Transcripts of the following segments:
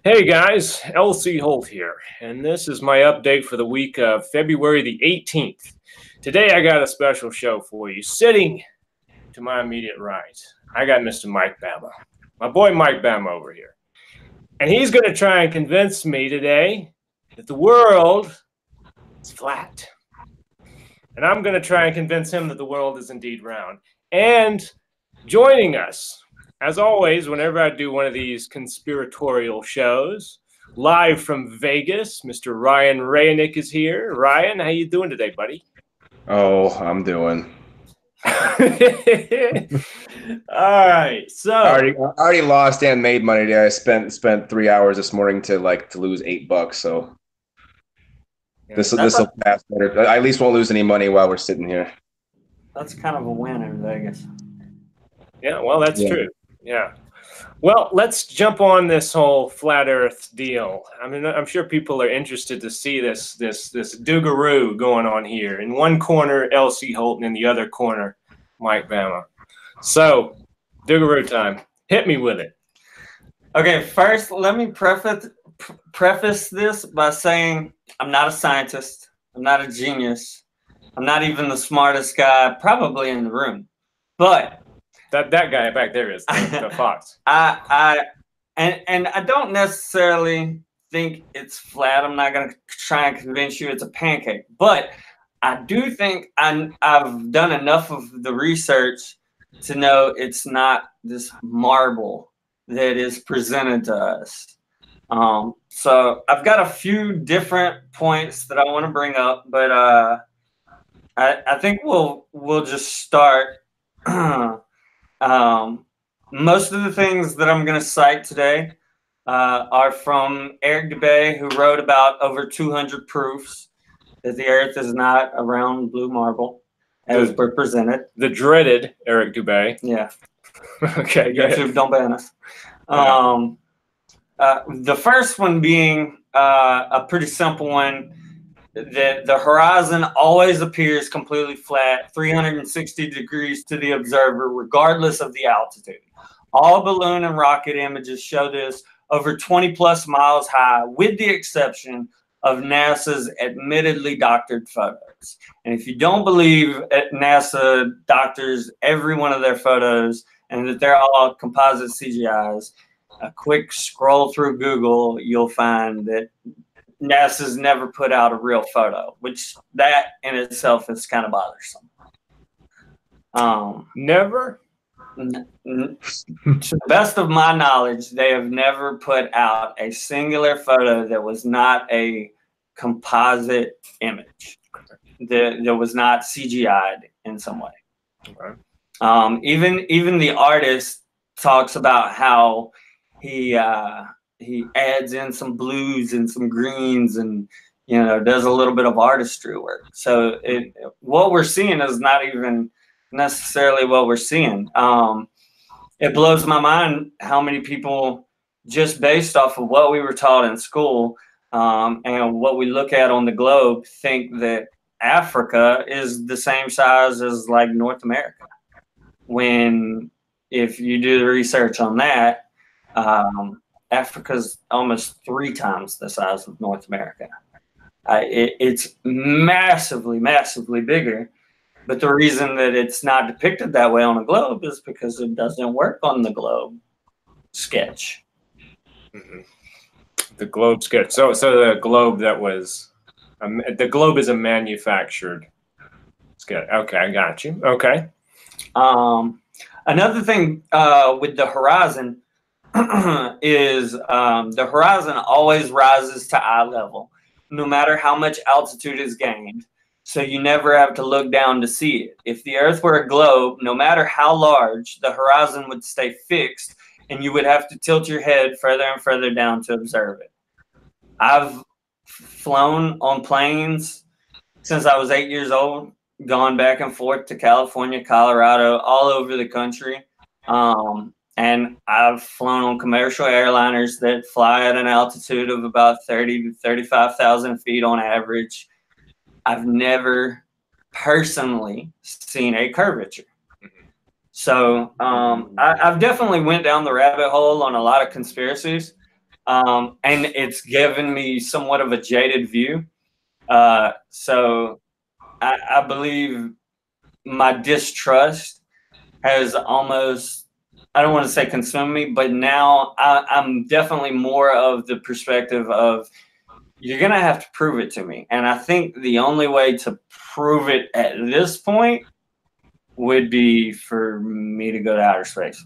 Hey guys, LC Holt here, and this is my update for the week of February the 18th. Today I got a special show for you. Sitting to my immediate right, I got Mr. Mike Bama, my boy Mike Bama over here. And he's going to try and convince me today that the world is flat. And I'm going to try and convince him that the world is indeed round. And joining us, as always, whenever I do one of these conspiratorial shows, live from Vegas, Mr. Ryan Raynick is here. Ryan, how you doing today, buddy? Oh, I'm doing. All right, so I already lost and made money today. I spent 3 hours this morning to lose $8. So this will pass better. I at least won't lose any money while we're sitting here. That's kind of a win in Vegas. Yeah, well, that's true. Yeah. Well, let's jump on this whole flat Earth deal. I mean, I'm sure people are interested to see this dougaroo going on here. In one corner, LC Holt, and in the other corner, Mike Bama. So, dougaroo time. Hit me with it. Okay, first, let me preface this by saying I'm not a scientist. I'm not a genius. I'm not even the smartest guy probably in the room. But that guy back there is the fox. I don't necessarily think it's flat. I'm not going to try and convince you it's a pancake. But I do think I've done enough of the research to know it's not this marble that is presented to us. So I've got a few different points that I want to bring up, but I think we'll just start. Most of the things that I'm going to cite today are from Eric Dubay, who wrote about over 200 proofs that the Earth is not a round blue marble as represented. The dreaded Eric Dubay. Yeah. Okay. YouTube, don't ban us. The first one being a pretty simple one. The horizon always appears completely flat, 360 degrees to the observer, regardless of the altitude. All balloon and rocket images show this over 20 plus miles high, with the exception of NASA's admittedly doctored photos. And if you don't believe NASA doctors every one of their photos and that they're all composite CGIs, a quick scroll through Google, you'll find that NASA's never put out a real photo, which that in itself is kind of bothersome. Never? To the best of my knowledge, they have never put out a singular photo that was not a composite image, that was not CGI'd in some way. Okay. Even the artist talks about how he adds in some blues and some greens and, does a little bit of artistry work. So what we're seeing is not even necessarily what we're seeing. It blows my mind how many people, just based off of what we were taught in school and what we look at on the globe, think that Africa is the same size as like North America. When if you do the research on that, Africa's almost 3 times the size of North America. It's massively, massively bigger. But the reason that it's not depicted that way on a globe is because it doesn't work on the globe sketch. Mm-hmm. The globe sketch. So the globe that was, the globe is a manufactured sketch. Okay, I got you. Okay. Another thing with the horizon is the horizon always rises to eye level, no matter how much altitude is gained. So you never have to look down to see it. If the Earth were a globe, no matter how large, the horizon would stay fixed, and you would have to tilt your head further and further down to observe it. I've flown on planes since I was 8 years old, gone back and forth to California, Colorado, all over the country. And I've flown on commercial airliners that fly at an altitude of about 30 to 35,000 feet on average. I've never personally seen a curvature. So I've definitely went down the rabbit hole on a lot of conspiracies, and it's given me somewhat of a jaded view. So I believe my distrust has almost, I don't want to say consumed me, but now I'm definitely more of the perspective of, you're going to have to prove it to me. And I think the only way to prove it at this point would be for me to go to outer space.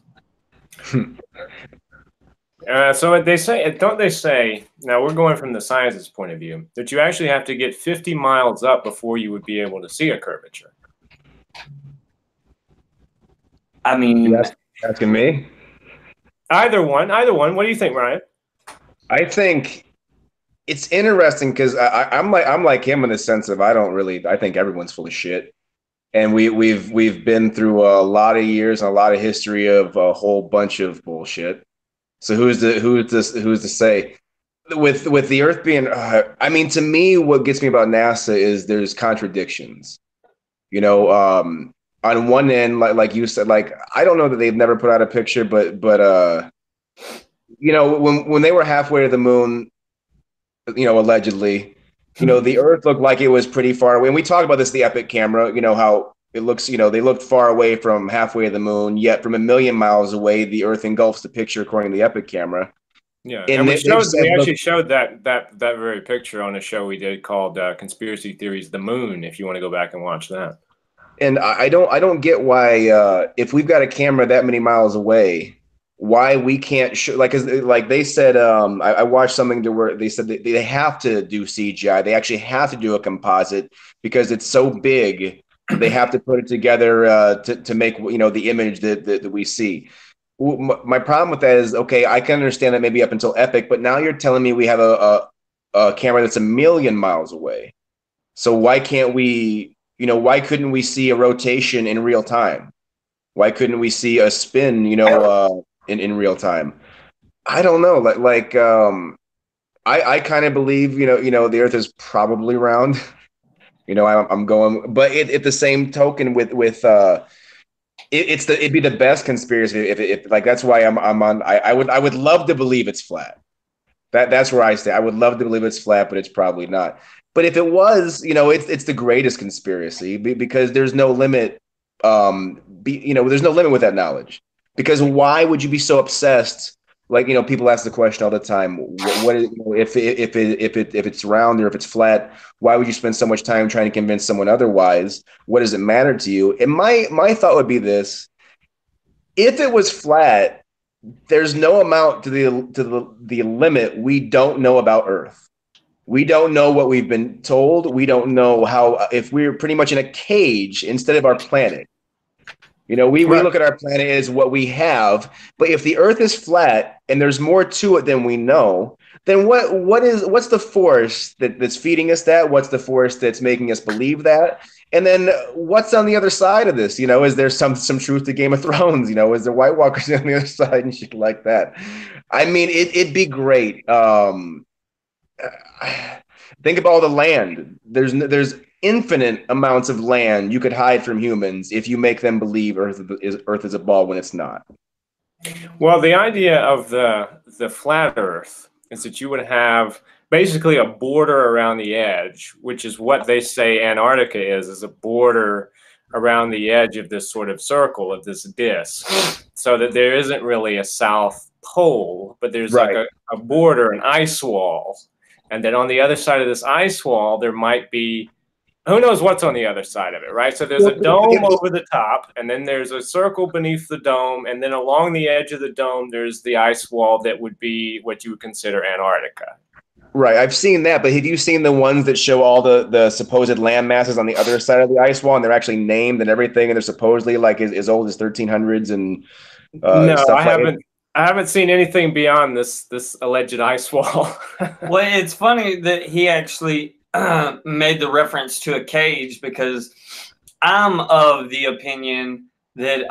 So they say, don't they say, now we're going from the science's point of view, that you actually have to get 50 miles up before you would be able to see a curvature? I mean, You asking me? Either one. What do you think, Ryan? I think it's interesting because I'm like him in the sense of I think everyone's full of shit, and we've been through a lot of years and a lot of history of a whole bunch of bullshit. So who's to say? With the Earth being, I mean, to me, what gets me about NASA is there's contradictions. You know, on one end, like you said, like I don't know that they've never put out a picture, but you know, when they were halfway to the moon, you know, allegedly, you know, the Earth looked like it was pretty far away. And we talked about this, the Epic camera, you know, how it looks, you know, they looked far away from halfway to the moon, yet from a million miles away, the Earth engulfs the picture according to the Epic camera. Yeah, and we actually showed that very picture on a show we did called Conspiracy Theories: The Moon. If you want to go back and watch that. And I don't get why if we've got a camera that many miles away, why we can't show, like they said, I watched something to where they said they have to do CGI. They actually have to do a composite because it's so big. They have to put it together to make, you know, the image that we see. My problem with that is, okay, I can understand that maybe up until Epic, but now you're telling me we have a camera that's a million miles away. So why can't we, you know, why couldn't we see a rotation in real time? Why couldn't we see a spin, you know, in real time? I don't know. I kind of believe, you know, the Earth is probably round. You know, I'm going, but at the same token, it'd be the best conspiracy if like that's why I'm on. I would love to believe it's flat. That's where I stay. I would love to believe it's flat, but it's probably not. But if it was, you know, it's the greatest conspiracy because there's no limit. You know, there's no limit with that knowledge. Because why would you be so obsessed? Like, you know, people ask the question all the time: what is, you know, if it's round or if it's flat? Why would you spend so much time trying to convince someone otherwise? What does it matter to you? And my thought would be this: if it was flat, there's no amount to the limit we don't know about Earth. We don't know what we've been told. We don't know how, if we're pretty much in a cage instead of our planet. You know, we look at our planet as what we have, but if the Earth is flat and there's more to it than we know, then what's the force that's feeding us that? What's the force that's making us believe that? And then what's on the other side of this? You know, is there some truth to Game of Thrones? You know, is there White Walkers on the other side and shit like that? I mean, it'd be great. Think about all the land. There's infinite amounts of land you could hide from humans if you make them believe Earth is a ball when it's not. Well, the idea of the flat Earth is that you would have basically a border around the edge, which is what they say Antarctica is a border around the edge of this sort of circle, of this disk, so that there isn't really a south pole, but there's like a border, an ice wall. And then on the other side of this ice wall, there might be, who knows what's on the other side of it, right? So there's a dome over the top, and then there's a circle beneath the dome, and then along the edge of the dome, there's the ice wall that would be what you would consider Antarctica. Right, I've seen that, but have you seen the ones that show all the supposed land masses on the other side of the ice wall, and they're actually named and everything, and they're supposedly like as old as 1300s and no, stuff I haven't. I haven't seen anything beyond this alleged ice wall. Well, it's funny that he actually made the reference to a cage, because I'm of the opinion that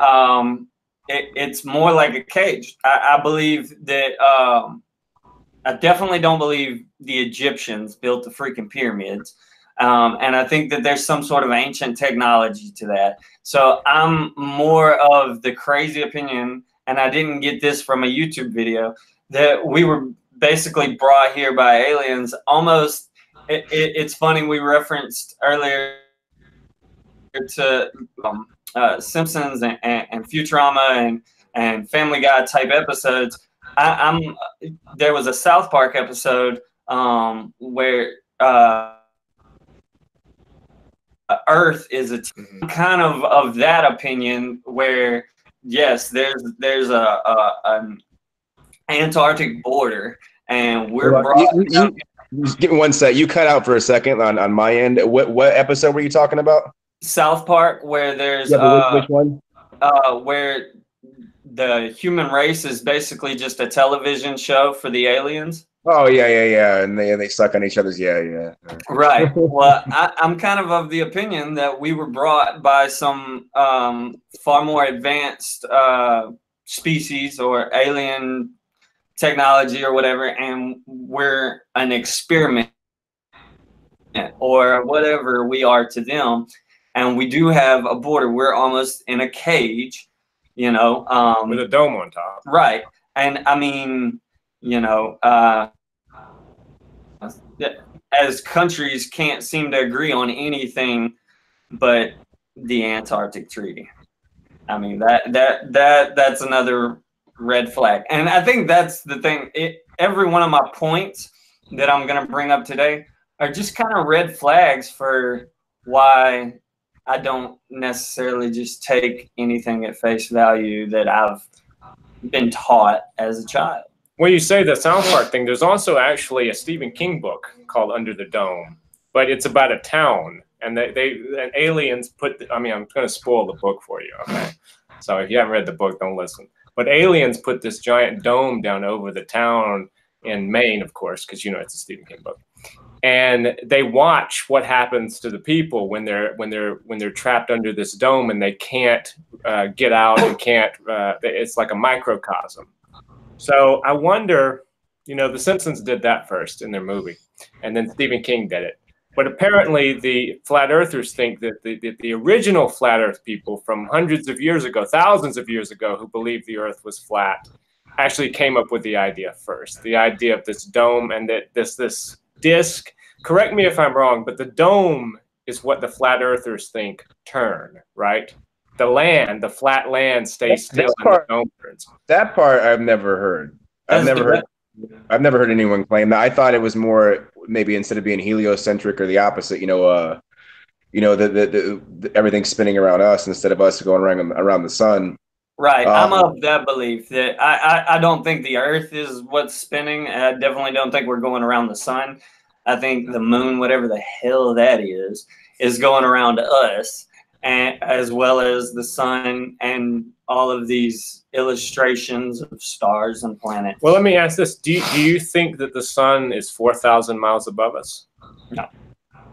it's more like a cage. I believe that I definitely don't believe the Egyptians built the freaking pyramids. And I think that there's some sort of ancient technology to that. So I'm more of the crazy opinion, and I didn't get this from a YouTube video, that we were basically brought here by aliens. Almost, it's funny, we referenced earlier to Simpsons and Futurama and Family Guy type episodes. There was a South Park episode where Earth is kind of that opinion, where yes, there's an Antarctic border, and we're brought. Just give me one sec. You cut out for a second on my end. What episode were you talking about? South Park, where there's which one? Where the human race is basically just a television show for the aliens. Oh yeah, and they suck on each other's yeah. Right. Well, I'm kind of the opinion that we were brought by some far more advanced species or alien technology or whatever, and we're an experiment or whatever we are to them, and we do have a border. We're almost in a cage, with a dome on top. Right. And I mean, as countries can't seem to agree on anything but the Antarctic Treaty. I mean, that's another red flag. And I think that's the thing. Every one of my points that I'm going to bring up today are just kind of red flags for why I don't necessarily just take anything at face value that I've been taught as a child. When you say the South Park thing, there's also actually a Stephen King book called Under the Dome, but it's about a town, and aliens put. I'm going to spoil the book for you. Okay, so if you haven't read the book, don't listen. But aliens put this giant dome down over the town in Maine, of course, because it's a Stephen King book, and they watch what happens to the people when they're trapped under this dome and they can't get out and can't. It's like a microcosm. So I wonder, the Simpsons did that first in their movie, and then Stephen King did it. But apparently the flat earthers think that the original flat earth people from hundreds of years ago, thousands of years ago, who believed the earth was flat, actually came up with the idea first, the idea of this dome and that this disc. Correct me if I'm wrong, but the dome is what the flat earthers think turn, right? The flat land stays still and the dome turns. That part I've never heard. I've never heard anyone claim that. I thought it was more maybe instead of being heliocentric or the opposite, everything's spinning around us instead of us going around the sun. Right. I'm of that belief that I don't think the earth is what's spinning. I definitely don't think we're going around the sun. I think the moon, whatever the hell that is going around us, and as well as the sun and all of these illustrations of stars and planets. Well, let me ask this. Do you think that the sun is 4,000 miles above us? No.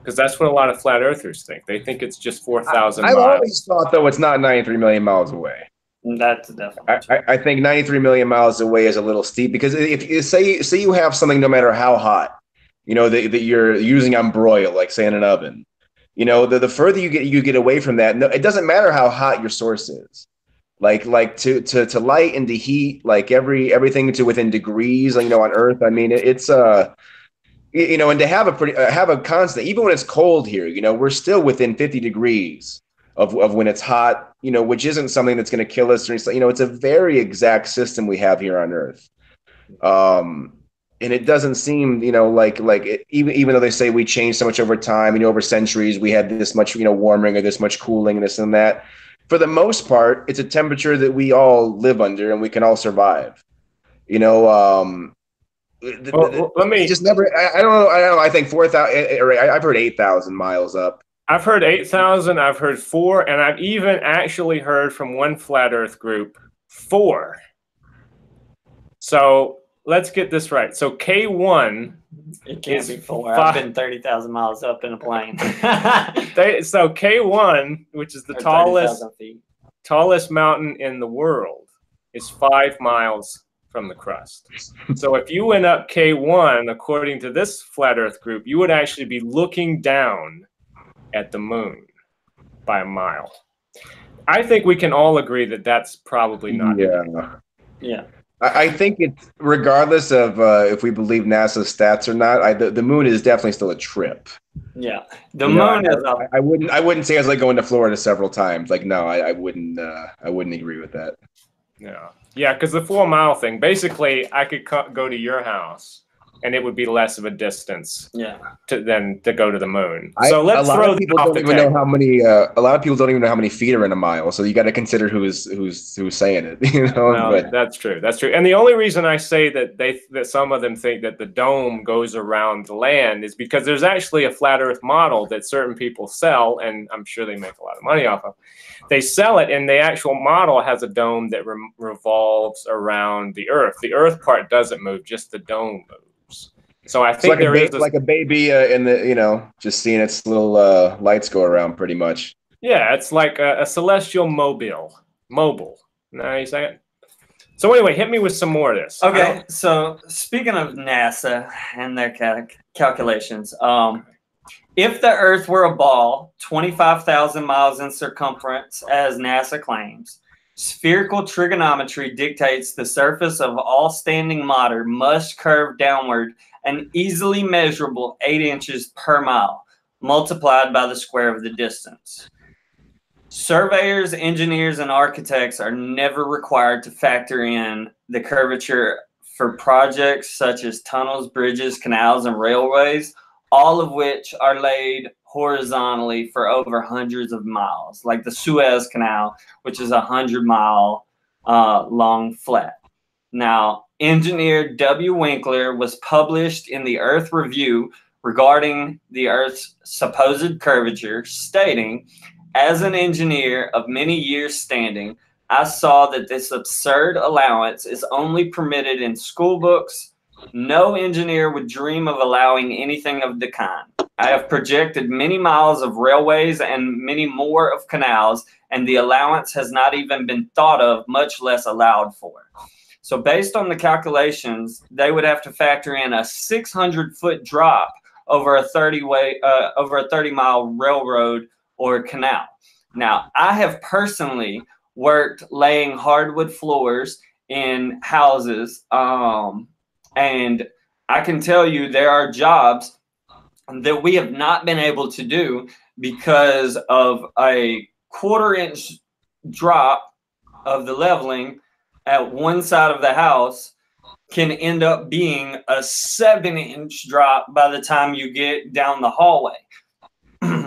Because that's what a lot of flat earthers think. They think it's just 4,000 miles. I've always thought, though, it's not 93 million miles away. That's definitely I think 93 million miles away is a little steep, because if you say you have something, no matter how hot, that you're using on broil, like say in an oven, the further you get away from that, no, it doesn't matter how hot your source is. Like to light and to heat, like everything to within degrees, on Earth. I mean, it's and to have a constant, even when it's cold here, we're still within 50 degrees of when it's hot, which isn't something that's going to kill us. Or it's a very exact system we have here on Earth. And it doesn't seem, even though they say we changed so much over time, over centuries, we had this much, warming or this much cooling and this and that. For the most part, it's a temperature that we all live under and we can all survive. Let me just never. I don't know. I think 4,000. I've heard 8,000 miles up. I've heard 8,000. I've heard 4, and I've even actually heard from one flat Earth group 4. So let's get this right. So K1 it can't be 4. I've been 30,000 miles up in a plane. So K1, which is the tallest mountain in the world, is 5 miles from the crust. So if you went up K1, according to this flat Earth group, you would actually be looking down at the moon by a mile. I think we can all agree that that's probably not. Yeah. I think it's regardless of if we believe NASA's stats or not. The moon is definitely still a trip. Yeah, the moon is. I wouldn't say I was like going to Florida several times. Like, no, I wouldn't. I wouldn't agree with that. Yeah, because the 4 mile thing. Basically, I could go to your house, and it would be less of a distance. Than to go to the moon. So let's throw that off the table. A lot of people don't even know how many feet are in a mile. So you got to consider who's saying it. You know, well, that's true. That's true. And the only reason I say that some of them think that the dome goes around the land is because there's actually a flat Earth model that certain people sell, and I'm sure they make a lot of money off of. They sell it, and the actual model has a dome that revolves around the Earth. The Earth part doesn't move; just the dome moves. So I think there is like a baby in the, just seeing its little lights go around pretty much. Yeah, it's like a celestial mobile. Now you say it. So anyway, hit me with some more of this. Okay, so speaking of NASA and their calculations, if the Earth were a ball, 25,000 miles in circumference, as NASA claims, spherical trigonometry dictates the surface of all standing matter must curve downward an easily measurable 8 inches per mile, multiplied by the square of the distance. Surveyors, engineers, and architects are never required to factor in the curvature for projects such as tunnels, bridges, canals, and railways, all of which are laid horizontally for over hundreds of miles, like the Suez Canal, which is 100-mile long flat. Now, engineer W. Winkler was published in the Earth Review regarding the Earth's supposed curvature, stating, "As an engineer of many years standing, I saw that this absurd allowance is only permitted in school books. No engineer would dream of allowing anything of the kind. I have projected many miles of railways and many more of canals, and the allowance has not even been thought of, much less allowed for." So based on the calculations, they would have to factor in a 600-foot drop over a 30-mile railroad or canal. Now, I have personally worked laying hardwood floors in houses, and I can tell you there are jobs that we have not been able to do because of a 1/4-inch drop of the leveling at one side of the house can end up being a 7-inch drop by the time you get down the hallway,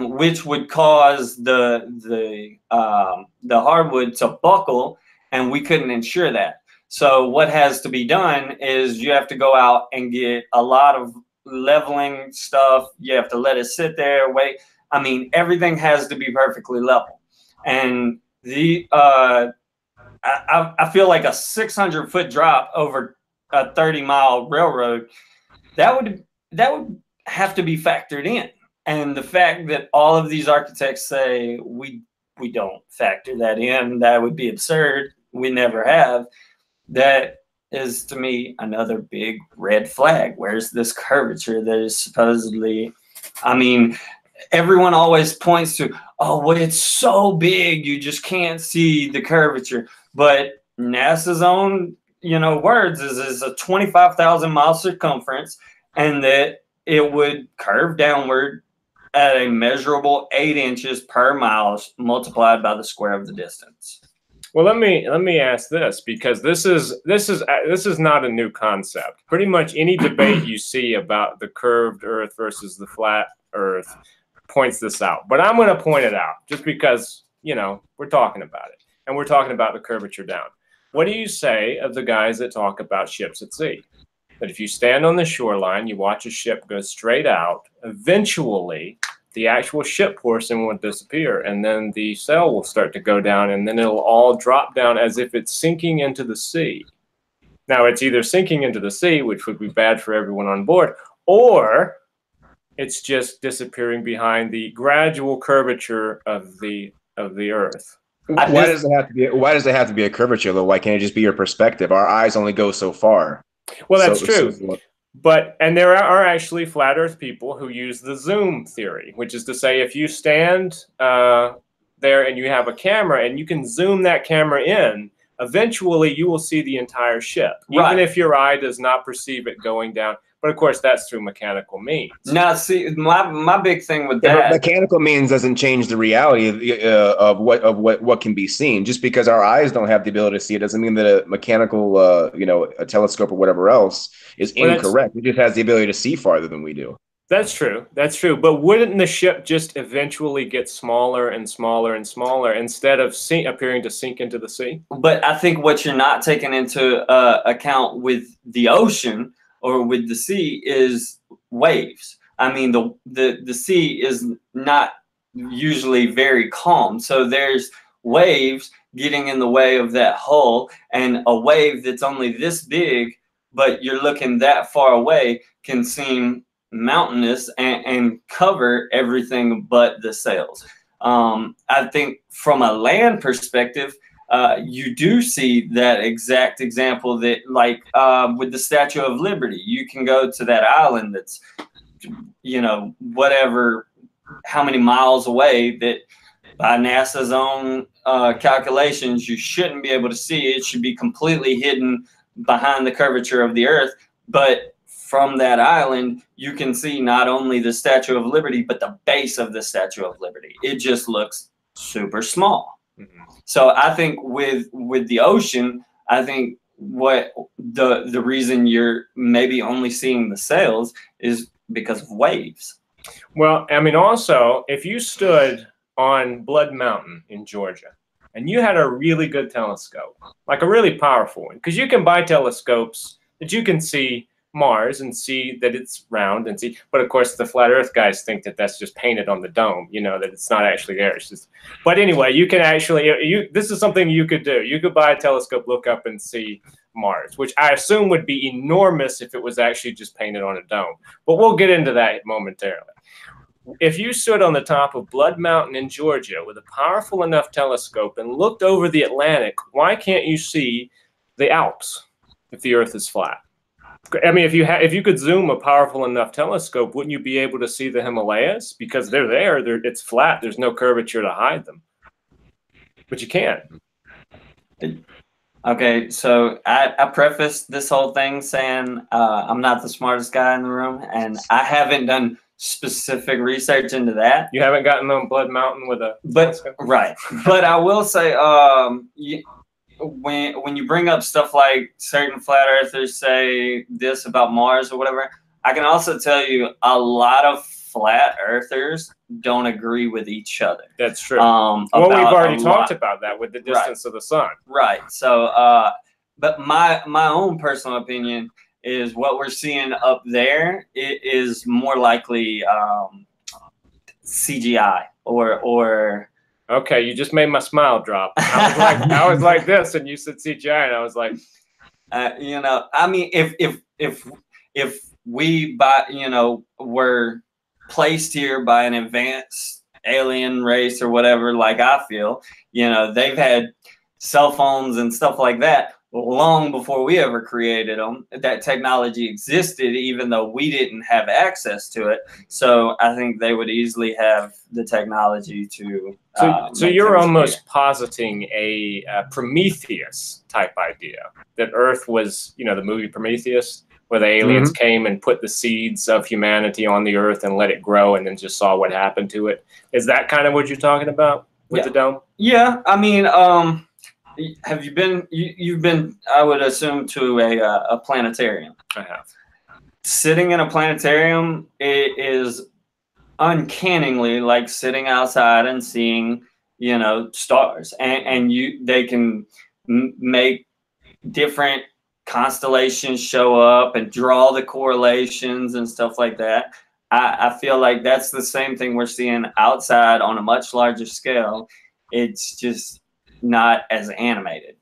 which would cause the hardwood to buckle, and we couldn't ensure that. So what has to be done is you have to go out and get a lot of leveling stuff. You have to let it sit there, wait. I mean, everything has to be perfectly level. And I feel like a 600-foot drop over a 30-mile railroad, that would have to be factored in. And the fact that all of these architects say we don't factor that in, that would be absurd. We never have. That is, to me, another big red flag. Where's this curvature that is supposedly, I mean, everyone always points to, oh, well, it's so big, you just can't see the curvature. But NASA's own, words is a 25,000-mile circumference, and that it would curve downward at a measurable 8 inches per mile, multiplied by the square of the distance. Well, let me ask this, because this is not a new concept. Pretty much any debate you see about the curved Earth versus the flat Earth points this out. But I'm going to point it out just because, we're talking about it, and we're talking about the curvature down. What do you say of the guys that talk about ships at sea? That if you stand on the shoreline, you watch a ship go straight out, eventually the actual ship portion will disappear, and then the sail will start to go down, and then it'll all drop down as if it's sinking into the sea. Now, it's either sinking into the sea, which would be bad for everyone on board, or it's just disappearing behind the gradual curvature of the Earth. Why does it have to be? Why does it have to be a curvature though? Why can't it just be your perspective? Our eyes only go so far. Well, that's true. And there are actually flat Earth people who use the zoom theory, which is to say, if you stand there and you have a camera and you can zoom that camera in, eventually you will see the entire ship, even if your eye does not perceive it going down. But of course, that's through mechanical means. Now, see, my big thing with that, mechanical means doesn't change the reality of what can be seen. Just because our eyes don't have the ability to see it doesn't mean that a mechanical, a telescope or whatever else is incorrect. It just has the ability to see farther than we do. That's true. That's true. But wouldn't the ship just eventually get smaller and smaller and smaller instead of appearing to sink into the sea? But I think what you're not taking into account with the ocean or with the sea is waves. I mean, the sea is not usually very calm. So there's waves getting in the way of that hull, and a wave that's only this big, but you're looking that far away, can seem mountainous and cover everything but the sails. I think from a land perspective, you do see that exact example that, like with the Statue of Liberty, you can go to that island that's, whatever, how many miles away, that by NASA's own calculations, you shouldn't be able to see. It should be completely hidden behind the curvature of the Earth. But from that island, you can see not only the Statue of Liberty, but the base of the Statue of Liberty. It just looks super small. So I think with the ocean, I think what the reason you're maybe only seeing the sails is because of waves. Well, I mean, also, if you stood on Blood Mountain in Georgia and you had a really good telescope, like a really powerful one, because you can buy telescopes that you can see Mars and see that it's round and see, but of course the flat Earth guys think that that's just painted on the dome, that it's not actually there. It's just, but anyway, you can actually, this is something you could do. You could buy a telescope, look up and see Mars, which I assume would be enormous if it was actually just painted on a dome, but we'll get into that momentarily. If you stood on the top of Blood Mountain in Georgia with a powerful enough telescope and looked over the Atlantic, why can't you see the Alps if the Earth is flat? I mean, if you could zoom a powerful enough telescope, wouldn't you be able to see the Himalayas? Because they're there. It's flat. There's no curvature to hide them. But you can't. Okay, so I prefaced this whole thing saying I'm not the smartest guy in the room, and I haven't done specific research into that. You haven't gotten on Blood Mountain with a telescope? Right. But I will say, when you bring up stuff like certain flat earthers say this about Mars or whatever, I can also tell you a lot of flat earthers don't agree with each other. That's true. Well, we've already talked about that with the distance of the sun. Right. So, but my own personal opinion is what we're seeing up there, it is more likely CGI or Okay, you just made my smile drop. I was like this, and you said CGI, and I was like, I mean, if we were placed here by an advanced alien race or whatever, like I feel, they've had cell phones and stuff like that long before we ever created them. That technology existed, even though we didn't have access to it. So I think they would easily have the technology to. So you're almost positing a Prometheus type idea, that Earth was, the movie Prometheus, where the aliens came and put the seeds of humanity on the Earth and let it grow, and then just saw what happened to it. Is that kind of what you're talking about with the dome? Yeah, I mean, have you been? You've been, I would assume, to a planetarium. I have. Sitting in a planetarium, it is uncannily like sitting outside and seeing, stars, and they can make different constellations show up and draw the correlations and stuff like that. I feel like that's the same thing we're seeing outside on a much larger scale. It's just not as animated.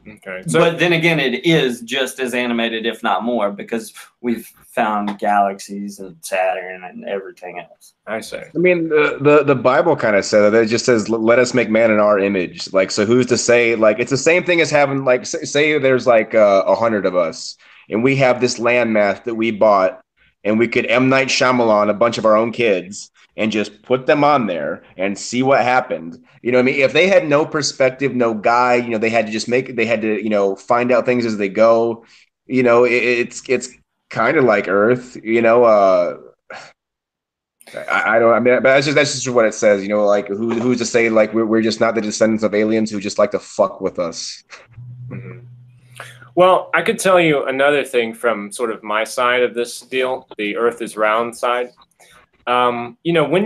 Okay. But then again, it is just as animated, if not more, because we've found galaxies and Saturn and everything else. I say. I mean, the Bible kind of said that. It just says, "Let us make man in our image." Like, so who's to say? Like, it's the same thing as having, like, say there's like 100 of us, and we have this landmass that we bought, and we could M. Night Shyamalan a bunch of our own kids and just put them on there and see what happened. You know what I mean? If they had no perspective, no guide, they had to just they had to, find out things as they go. It's kind of like Earth, I don't. I mean, but that's just what it says. Like who's to say like we're just not the descendants of aliens who just like to fuck with us. Mm-hmm. Well, I could tell you another thing from sort of my side of this deal, the Earth is round side. When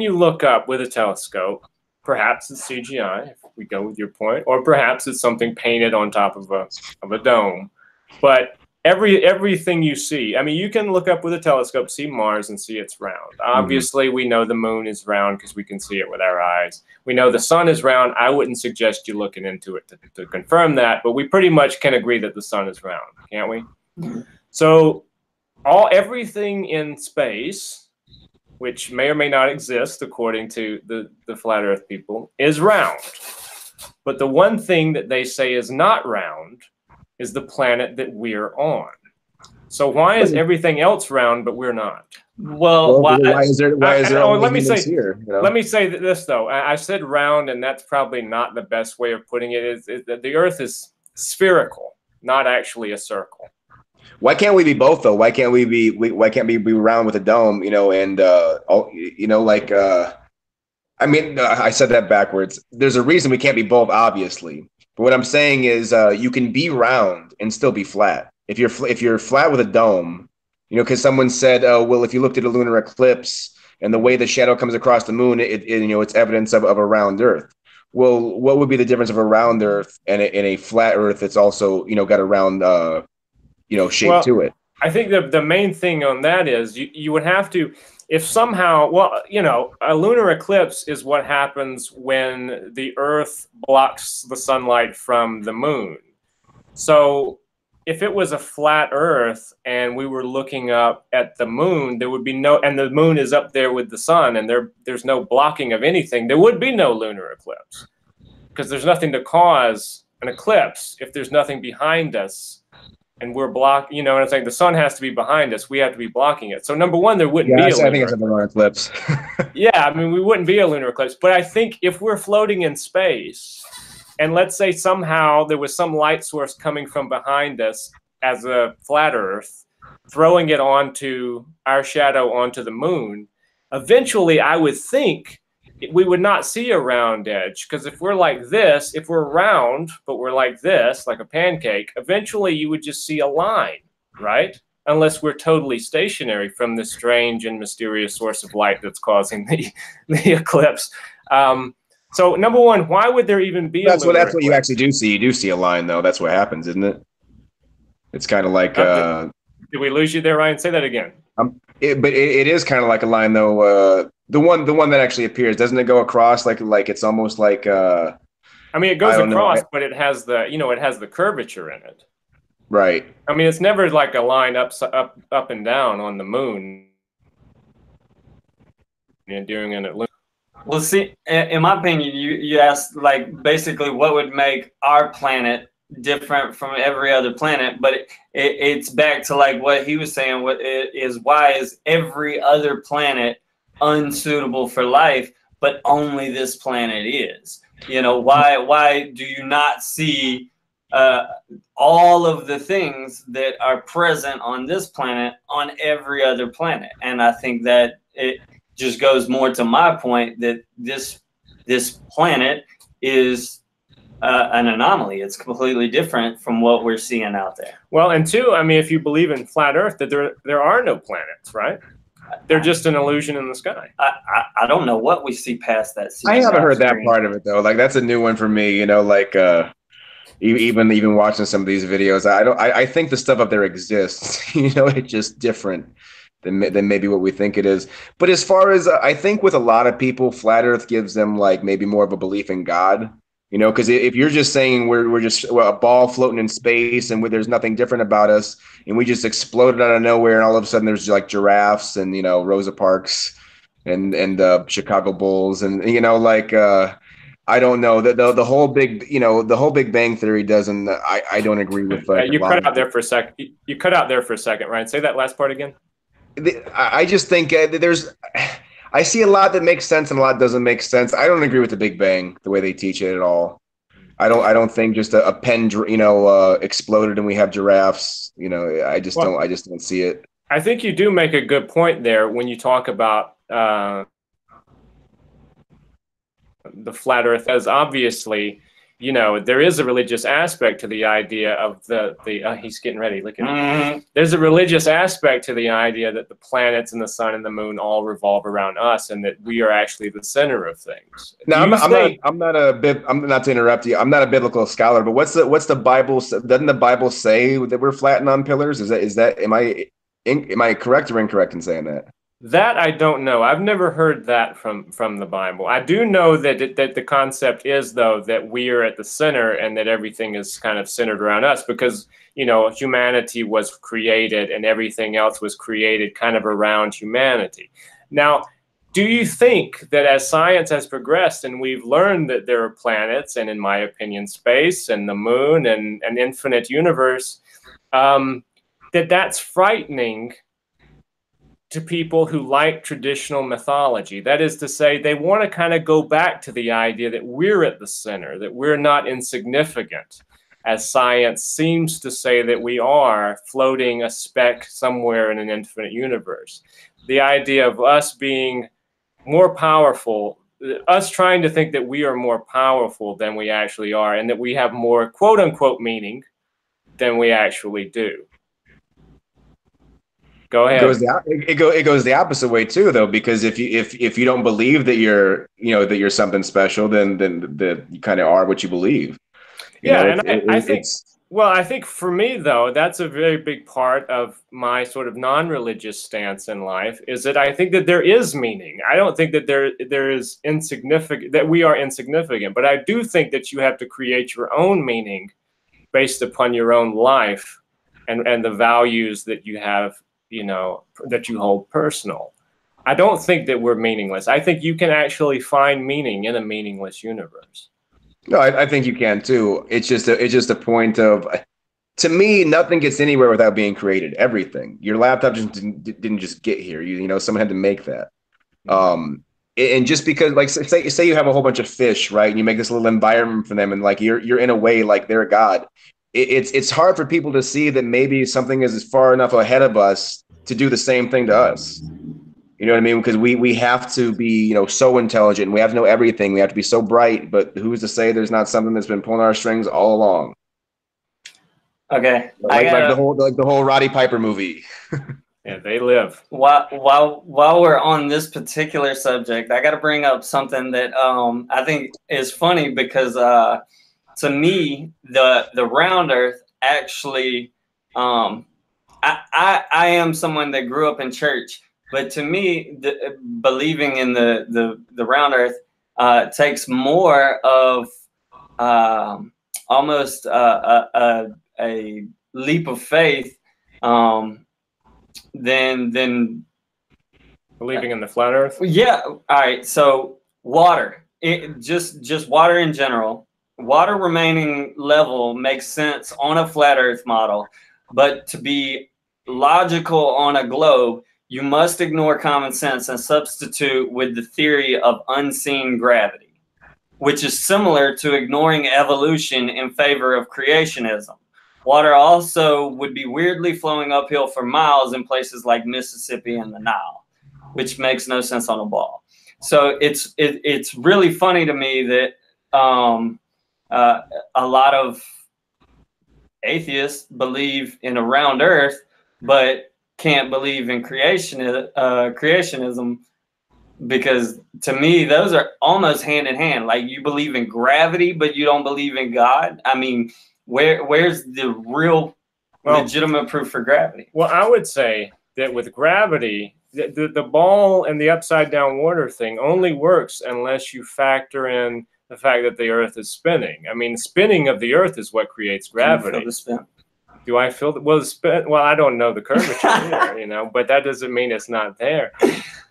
you look up with a telescope, perhaps it's CGI, if we go with your point, or perhaps it's something painted on top of a dome. But everything you see, I mean, you can look up with a telescope, see Mars, and see it's round. Obviously, we know the moon is round because we can see it with our eyes. We know the sun is round. I wouldn't suggest you looking into it to confirm that, but we pretty much can agree that the sun is round, can't we? So everything in space, which may or may not exist according to the flat Earth people, is round. But the one thing that they say is not round is the planet that we're on. So why is everything else round but we're not? Well, why is there let me say here? Let me say this though. I said round, and that's probably not the best way of putting it. The Earth is spherical, not actually a circle. Why can't we be both though? Why can't we be round with a dome? I mean, I said that backwards. There's a reason we can't be both, obviously. But what I'm saying is, you can be round and still be flat. If you're flat with a dome, because someone said, well, if you looked at a lunar eclipse and the way the shadow comes across the moon, it's evidence of a round Earth. Well, what would be the difference of a round Earth and a flat Earth that's also got a round shape to it? I think the main thing on that is you would have to, if somehow, a lunar eclipse is what happens when the Earth blocks the sunlight from the moon. So if it was a flat Earth and we were looking up at the moon, there would be and the moon is up there with the sun, and there's no blocking of anything, there would be no lunar eclipse, because there's nothing to cause an eclipse if there's nothing behind us. And we're blocking, what I'm saying? The sun has to be behind us. We have to be blocking it. So number one, there wouldn't be a lunar eclipse. Yeah, I mean, we wouldn't be a lunar eclipse. But I think if we're floating in space, and let's say somehow there was some light source coming from behind us as a flat Earth, throwing it onto our shadow onto the moon, eventually I would think we would not see a round edge, because if we're like this, if we're round, but we're like this, like a pancake, eventually you would just see a line, right? Unless we're totally stationary from this strange and mysterious source of light that's causing the eclipse. So number one, why would there even be that's what you actually do see. You do see a line, though. That's what happens, isn't it? It's kind of like... Did we lose you there, Ryan? Say that again. But it is kind of like a line, though. The one that actually appears, doesn't it go across like it's almost like I mean, it goes across, but it has the curvature in it. Right. I mean, it's never like a line up and down on the moon. Doing it. Well, see, in my opinion, you asked like basically what would make our planet different from every other planet, but it's back to like what he was saying. Why is every other planet unsuitable for life, but only this planet is? Why do you not see all of the things that are present on this planet on every other planet? And I think that it just goes more to my point that this planet is an anomaly. It's completely different from what we're seeing out there. Well, and two, I mean, if you believe in flat Earth, that there are no planets, right? They're just an illusion in the sky. I don't know what we see past that. I haven't heard that part of it though. Like that's a new one for me. Even watching some of these videos, I think the stuff up there exists. It's just different than maybe what we think it is. But as far as I think with a lot of people, flat Earth gives them like maybe more of a belief in God. You know, because if you're just saying we're just a ball floating in space and there's nothing different about us, and we just exploded out of nowhere, and all of a sudden there's like giraffes and Rosa Parks and Chicago Bulls, and I don't know, the whole Big Bang Theory doesn't. I don't agree with you cut out there for a second. You cut out there for a second, Ryan. Say that last part again. I just think I see a lot that makes sense and a lot doesn't make sense. I don't agree with the Big Bang, the way they teach it at all. I don't think just a pen, exploded and we have giraffes. I just don't see it. I think you do make a good point there when you talk about the flat Earth, as obviously, there is a religious aspect to the idea of he's getting ready. Look at him. There's a religious aspect to the idea that the planets and the sun and the moon all revolve around us, and that we are actually the center of things. Now, I'm not to interrupt you. I'm not a biblical scholar, but what's the Bible? Doesn't the Bible say that we're flattened on pillars? Am I correct or incorrect in saying that? That I don't know. I've never heard that from the Bible. I do know that the concept is, though, that we are at the center and that everything is kind of centered around us, because humanity was created and everything else was created kind of around humanity. Now, do you think that as science has progressed and we've learned that there are planets and, in my opinion, space and the moon and an infinite universe, that's frightening to people who like traditional mythology? That is to say, they want to kind of go back to the idea that we're at the center, that we're not insignificant, as science seems to say that we are, floating a speck somewhere in an infinite universe. The idea of us being more powerful, us trying to think that we are more powerful than we actually are, and that we have more quote unquote meaning than we actually do. Go ahead. It goes the opposite way too, though, because if you don't believe that you're something special, then you kind of are what you believe. I think for me, though, that's a very big part of my sort of non-religious stance in life, is that I think that there is meaning. I don't think that there is insignificant, that we are insignificant, but I do think that you have to create your own meaning based upon your own life and the values that you have, that you hold personal. I don't think that we're meaningless. I think you can actually find meaning in a meaningless universe. No, I think you can too. It's just a point of, to me, nothing gets anywhere without being created. Everything. Your laptop just didn't just get here. Someone had to make that. And just because, like, say you have a whole bunch of fish, right? And you make this little environment for them, and like you're in a way like they're a god. It's hard for people to see that maybe something is far enough ahead of us to do the same thing to us. You know what I mean? Because we have to be, so intelligent. We have to know everything. We have to be so bright. But who's to say there's not something that's been pulling our strings all along? Okay, like the whole Roddy Piper movie. Yeah, they live. While we're on this particular subject, I got to bring up something that I think is funny, because to me, the round Earth actually, I am someone that grew up in church. But to me, believing in the round Earth takes more of almost a leap of faith than believing in the flat Earth. Yeah. All right. So water, just water in general. Water remaining level makes sense on a flat Earth model, but to be logical on a globe, you must ignore common sense and substitute with the theory of unseen gravity, which is similar to ignoring evolution in favor of creationism. Water also would be weirdly flowing uphill for miles in places like Mississippi and the Nile, which makes no sense on a ball. So it's really funny to me that a lot of atheists believe in a round Earth, but can't believe in creationism, because to me those are almost hand in hand. Like, you believe in gravity, but you don't believe in God. I mean, where's the real legitimate proof for gravity? Well, I would say that with gravity, the ball and the upside down water thing only works unless you factor in the fact that the Earth is spinning. I mean, spinning of the Earth is what creates gravity. Can you feel the spin? Do I feel well? Well, I don't know the curvature here, you know, but that doesn't mean it's not there.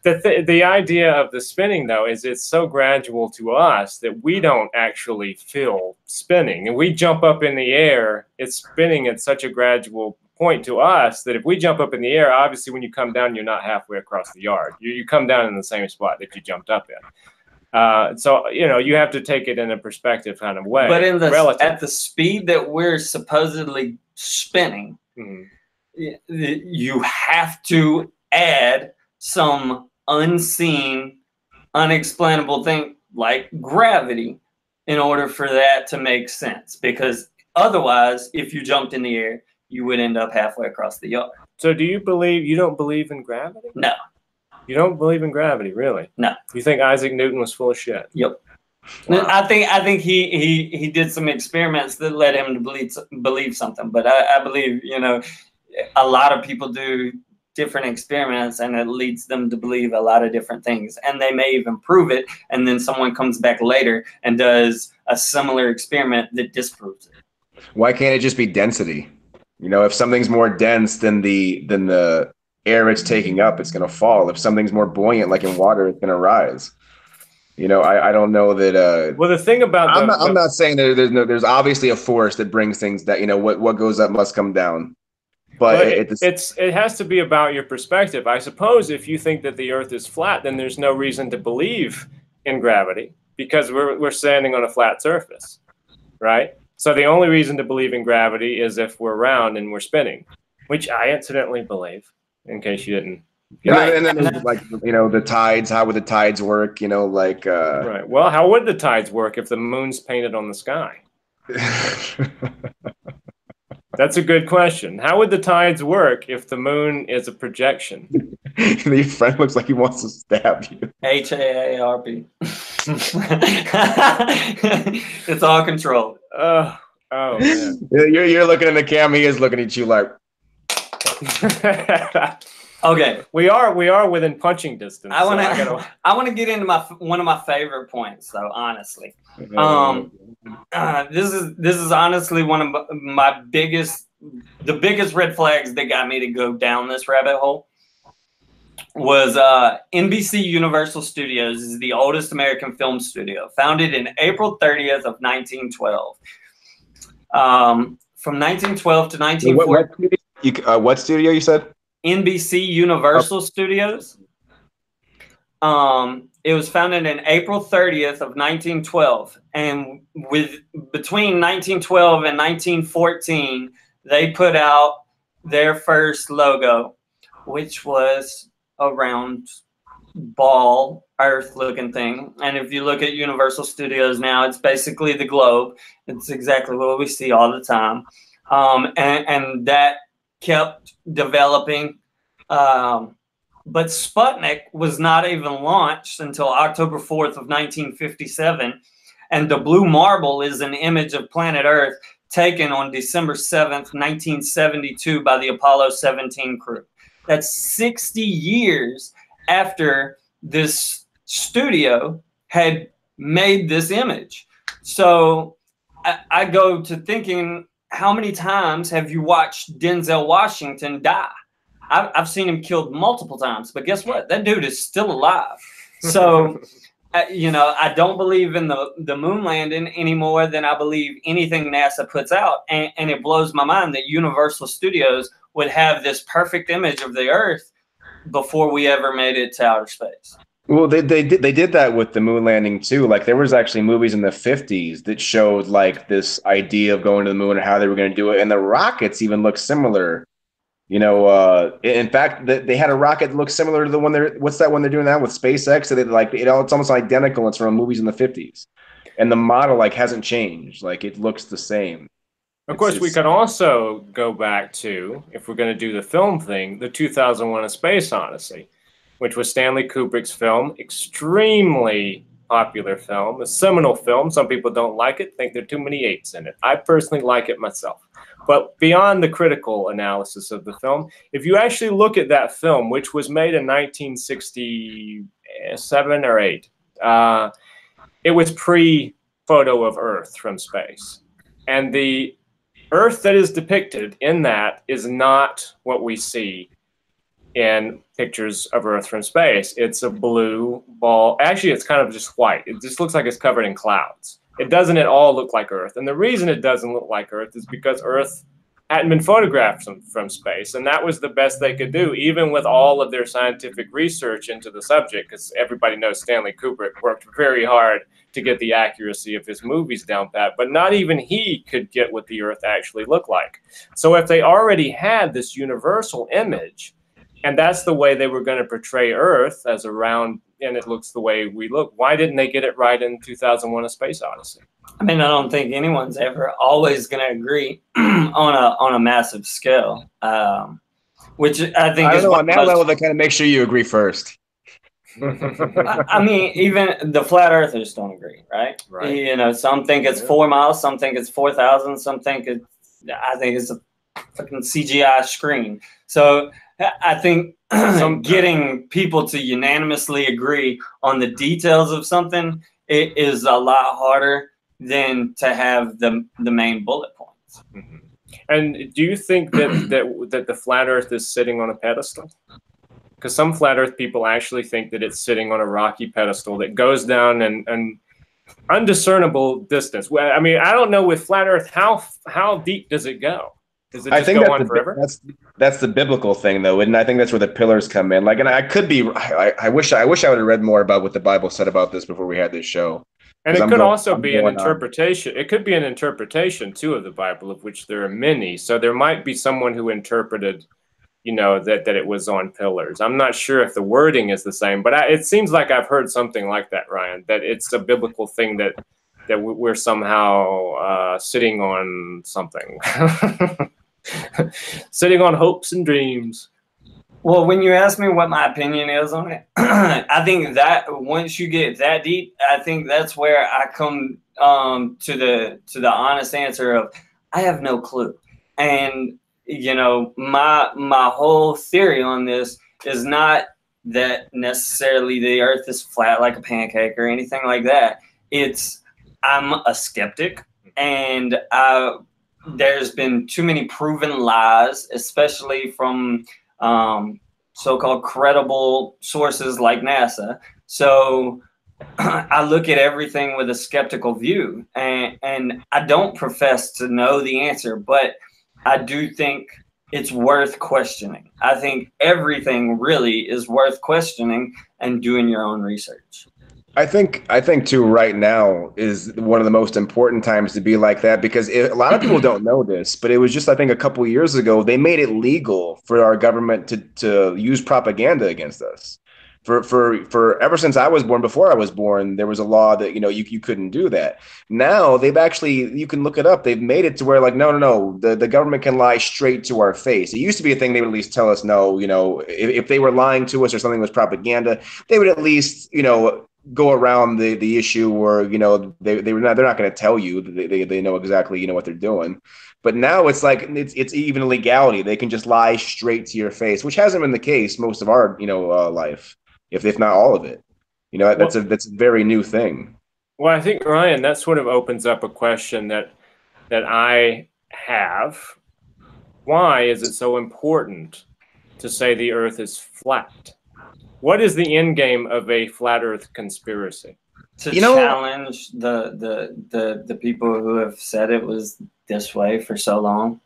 The idea of the spinning, though, is it's so gradual to us that we don't actually feel spinning. And we jump up in the air, it's spinning at such a gradual point to us that if we jump up in the air, obviously when you come down, you're not halfway across the yard. You come down in the same spot that you jumped up in. So, you know, you have to take it in a perspective kind of way. But in the at the speed that we're supposedly spinning, you have to add some unseen, unexplainable thing like gravity in order for that to make sense. Because otherwise, if you jumped in the air, you would end up halfway across the yard. So you don't believe in gravity? No. You don't believe in gravity, really? No. You think Isaac Newton was full of shit? Yep. Wow. I think he did some experiments that led him to believe something. But I believe, you know, a lot of people do different experiments and it leads them to believe a lot of different things. And they may even prove it. And then someone comes back later and does a similar experiment that disproves it. Why can't it just be density? You know, if something's more dense than the air it's taking up, it's going to fall. If something's more buoyant, like in water, it's going to rise. You know, I don't know that. Well, the thing about I'm not saying that there's obviously a force that brings things that, you know, what goes up must come down. But it has to be about your perspective. I suppose if you think that the Earth is flat, then there's no reason to believe in gravity because we're standing on a flat surface, right? So the only reason to believe in gravity is if we're round and we're spinning, which I incidentally believe. In case you didn't. Right. And then like, you know, the tides, how would the tides work? You know, like right. Well, how would the tides work if the moon's painted on the sky? That's a good question. How would the tides work if the moon is a projection? Your friend looks like he wants to stab you. HAARP. It's all controlled. Oh man. You're looking in the camera. He is looking at you like. Okay, we are within punching distance. I want to get into one of my favorite points, though. Honestly, this is honestly one of the biggest red flags that got me to go down this rabbit hole. Was NBC Universal Studios is the oldest American film studio, founded in April 30th of 1912. From 1912 to 1940. What studio you said? NBC Universal Studios. It was founded in April 30th of 1912, and between 1912 and 1914, they put out their first logo, which was a round ball Earth-looking thing. And if you look at Universal Studios now, it's basically the globe. It's exactly what we see all the time, and that kept developing, but Sputnik was not even launched until October 4th of 1957, and the blue marble is an image of planet Earth taken on December 7th, 1972 by the Apollo 17 crew. That's 60 years after this studio had made this image. So I go to thinking, how many times have you watched Denzel Washington die? I've seen him killed multiple times, but guess what? That dude is still alive. So, you know, I don't believe in the moon landing any more than I believe anything NASA puts out. And it blows my mind that Universal Studios would have this perfect image of the Earth before we ever made it to outer space. Well, they did that with the moon landing too. Like there was actually movies in the 50s that showed like this idea of going to the moon and how they were going to do it, and the rockets even look similar. You know, in fact, they had a rocket that looks similar to the one what's that one they're doing now with SpaceX? So they like it's almost identical. It's from movies in the 50s, and the model like hasn't changed. Like it looks the same. Of course, we can also go back to, if we're going to do the film thing, the 2001: A Space Odyssey, which was Stanley Kubrick's film, extremely popular film, a seminal film. Some people don't like it, think there are too many apes in it. I personally like it myself. But beyond the critical analysis of the film, if you actually look at that film, which was made in 1967 or 8, it was pre photo of Earth from space. And the Earth that is depicted in that is not what we see in pictures of Earth from space. It's a blue ball. Actually, it's kind of just white. It just looks like it's covered in clouds. It doesn't at all look like Earth. And the reason it doesn't look like Earth is because Earth hadn't been photographed from space. And that was the best they could do, even with all of their scientific research into the subject, because everybody knows Stanley Kubrick worked very hard to get the accuracy of his movies down pat, but not even he could get what the Earth actually looked like. So if they already had this universal image, and that's the way they were going to portray Earth as a round, and it looks the way we look, why didn't they get it right in 2001: A Space Odyssey? I mean, I don't think anyone's ever always going to agree on a massive scale, which I think is on that level. That kind of make sure you agree first. I mean, even the flat earthers don't agree, right? You know, some think it's 4 miles, some think it's 4,000, some think I think it's a fucking CGI screen. So I think getting people to unanimously agree on the details of something, it is a lot harder than to have the main bullet points. Mm-hmm. And do you think that the flat Earth is sitting on a pedestal? Because some flat Earth people actually think that it's sitting on a rocky pedestal that goes down an undiscernible distance. Well, I mean, I don't know with flat Earth, how deep does it go? Does it just go on forever? That's the biblical thing, though, and I think that's where the pillars come in. Like, and I could be. I wish I would have read more about what the Bible said about this before we had this show. And it could also be an interpretation. It could be an interpretation too of the Bible, of which there are many. So there might be someone who interpreted, you know, that it was on pillars. I'm not sure if the wording is the same, but it seems like I've heard something like that, Ryan. That it's a biblical thing that we're somehow sitting on something. Sitting on hopes and dreams. Well, when you ask me what my opinion is on it, I think that once you get that deep, I think that's where I come to the honest answer of I have no clue. And you know, my whole theory on this is not that necessarily the Earth is flat like a pancake or anything like that. It's I'm a skeptic, and there's been too many proven lies, especially from so-called credible sources like NASA. So I look at everything with a skeptical view, and I don't profess to know the answer, but I do think it's worth questioning. I think everything really is worth questioning and doing your own research. I think too, right now is one of the most important times to be like that, because a lot of people don't know this, but it was just, I think, a couple of years ago, they made it legal for our government to use propaganda against us. For ever since I was born, before I was born, there was a law that, you know, you couldn't do that. Now they've actually, you can look it up. They've made it to where, like, no, the government can lie straight to our face. It used to be a thing they would at least tell us no, you know, if they were lying to us or something was propaganda, they would at least, you know, go around the issue, or, you know, they're not going to tell you. They know exactly, you know, what they're doing. But now it's like it's even a legality. They can just lie straight to your face, which hasn't been the case most of our, you know, life, if not all of it. You know, that's a very new thing. Well, I think, Ryan, that sort of opens up a question that I have. Why is it so important to say the Earth is flat? What is the end game of a flat Earth conspiracy? To challenge the people who have said it was this way for so long.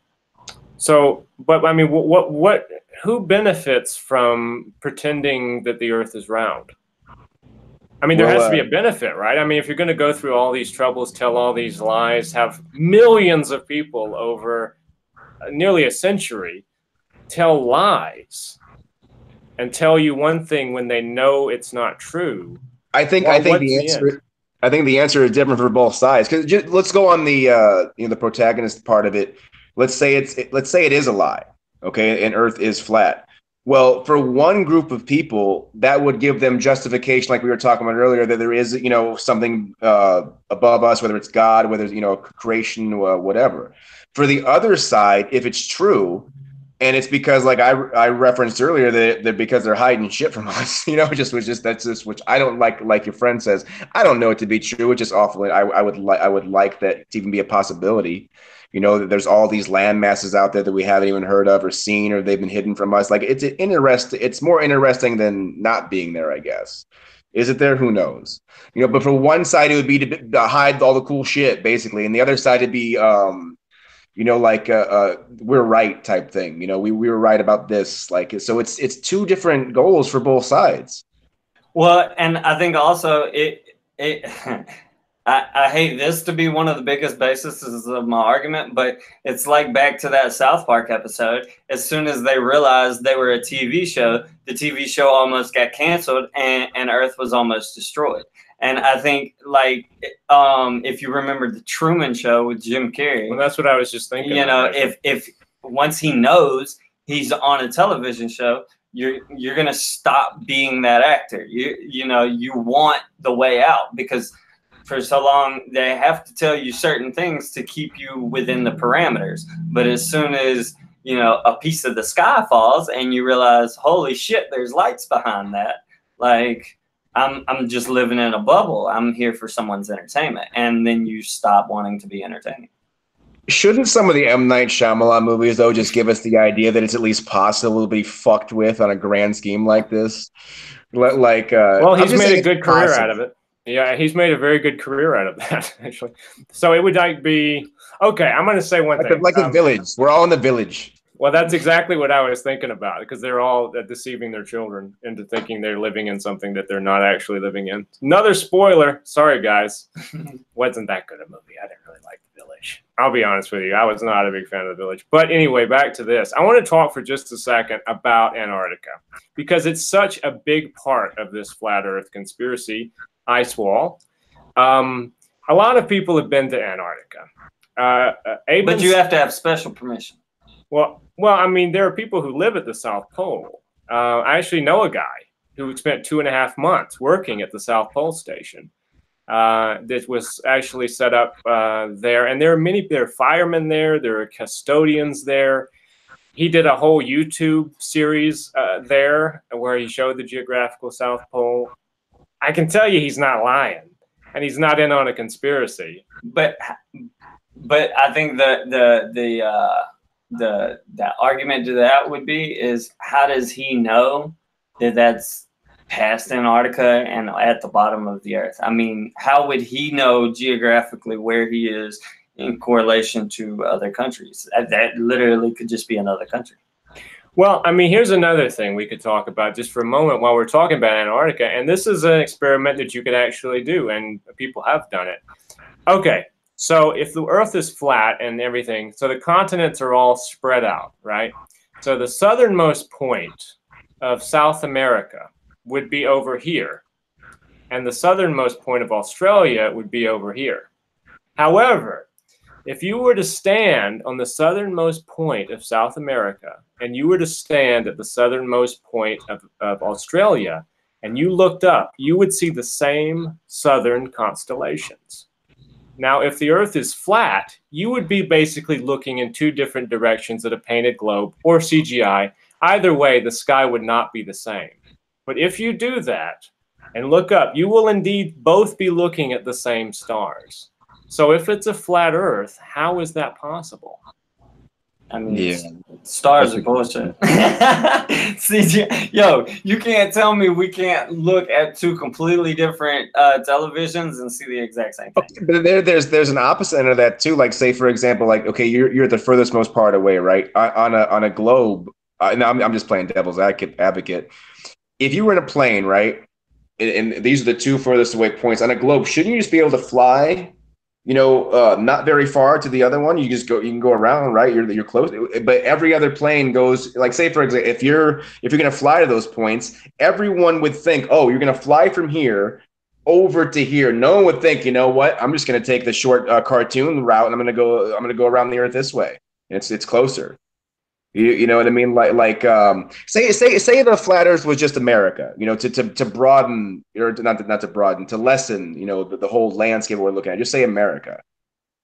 So, but I mean, who benefits from pretending that the Earth is round? I mean, there has to be a benefit, right? I mean, if you're going to go through all these troubles, tell all these lies, have millions of people over nearly a century tell lies and tell you one thing when they know it's not true. I think the answer is different for both sides. Because let's go on the the protagonist part of it. Let's say it is a lie, okay, and Earth is flat. Well, for one group of people, that would give them justification, like we were talking about earlier, that there is, you know, something above us, whether it's God, whether it's, you know, creation, whatever. For the other side, if it's true, And it's because, like I referenced earlier, that because they're hiding shit from us, that's just which I don't like. Like your friend says, I don't know it to be true. It's just awful. I would like that to even be a possibility. That there's all these land masses out there that we haven't even heard of or seen, or they've been hidden from us. Like it's interesting. It's more interesting than not being there, I guess. Is it there? Who knows? But for one side, it would be to hide all the cool shit, basically, and the other side would be like we're right type thing. We were right about this. Like, so it's two different goals for both sides. Well, and I think also I hate this to be one of the biggest bases of my argument, but it's like back to that South Park episode. As soon as they realized they were a TV show, the TV show almost got canceled and Earth was almost destroyed. And I think, like, if you remember the Truman Show with Jim Carrey. Well, that's what I was just thinking. If once he knows he's on a television show, you're gonna stop being that actor. You want the way out, because for so long they have to tell you certain things to keep you within the parameters. But as soon as a piece of the sky falls and you realize, holy shit, there's lights behind that, like, I'm just living in a bubble. I'm here for someone's entertainment. And then you stop wanting to be entertaining. Shouldn't some of the M. Night Shyamalan movies, though, just give us the idea that it's at least possible to be fucked with on a grand scheme like this? Well, he's made a good career out of it. Yeah, he's made a very good career out of that, actually. So it would be, okay, I'm going to say one thing. Like a village. We're all in the village. Well, that's exactly what I was thinking about, because they're all deceiving their children into thinking they're living in something that they're not actually living in. Another spoiler. Sorry, guys. Wasn't that good a movie. I didn't really like The Village. I'll be honest with you. I was not a big fan of The Village. But anyway, back to this. I want to talk for just a second about Antarctica, because it's such a big part of this flat Earth conspiracy ice wall. A lot of people have been to Antarctica. But you have to have special permission. Well, I mean, there are people who live at the South Pole. I actually know a guy who spent 2.5 months working at the South Pole Station. That was actually set up there, and there are firemen there. There are custodians there. He did a whole YouTube series there where he showed the geographical South Pole. I can tell you, he's not lying, and he's not in on a conspiracy. But I think the argument to that would be is, how does he know that that's past Antarctica and at the bottom of the Earth? I mean, how would he know geographically where he is in correlation to other countries? That literally could just be another country. Well, I mean, here's another thing we could talk about just for a moment while we're talking about Antarctica. And this is an experiment that you could actually do, and people have done it. Okay, so if the Earth is flat and everything, so the continents are all spread out, right? So the southernmost point of South America would be over here, and the southernmost point of Australia would be over here. However, if you were to stand on the southernmost point of South America and you were to stand at the southernmost point of Australia and you looked up, you would see the same southern constellations. Now, if the Earth is flat, you would be basically looking in two different directions at a painted globe or CGI. Either way, the sky would not be the same. But if you do that and look up, you will indeed both be looking at the same stars. So if it's a flat Earth, how is that possible? I mean, stars are bullshit. Yo, you can't tell me we can't look at two completely different televisions and see the exact same thing. But there's an opposite end of that too. Like, say for example, like, okay, you're the furthest most part away, right? On a globe. And I'm just playing devil's advocate. If you were in a plane, right, and these are the two furthest away points on a globe, shouldn't you just be able to fly? Not very far to the other one. You can go around, right? You're close, but every other plane goes, like, say for example, if you're going to fly to those points, everyone would think, oh, you're going to fly from here over to here. No one would think, you know what? I'm just going to take the short cartoon route, and I'm going to go around the Earth this way. It's closer. You know what I mean? Say the flat Earth was just America, to broaden, or not to broaden, to lessen, the whole landscape we're looking at. Just say America.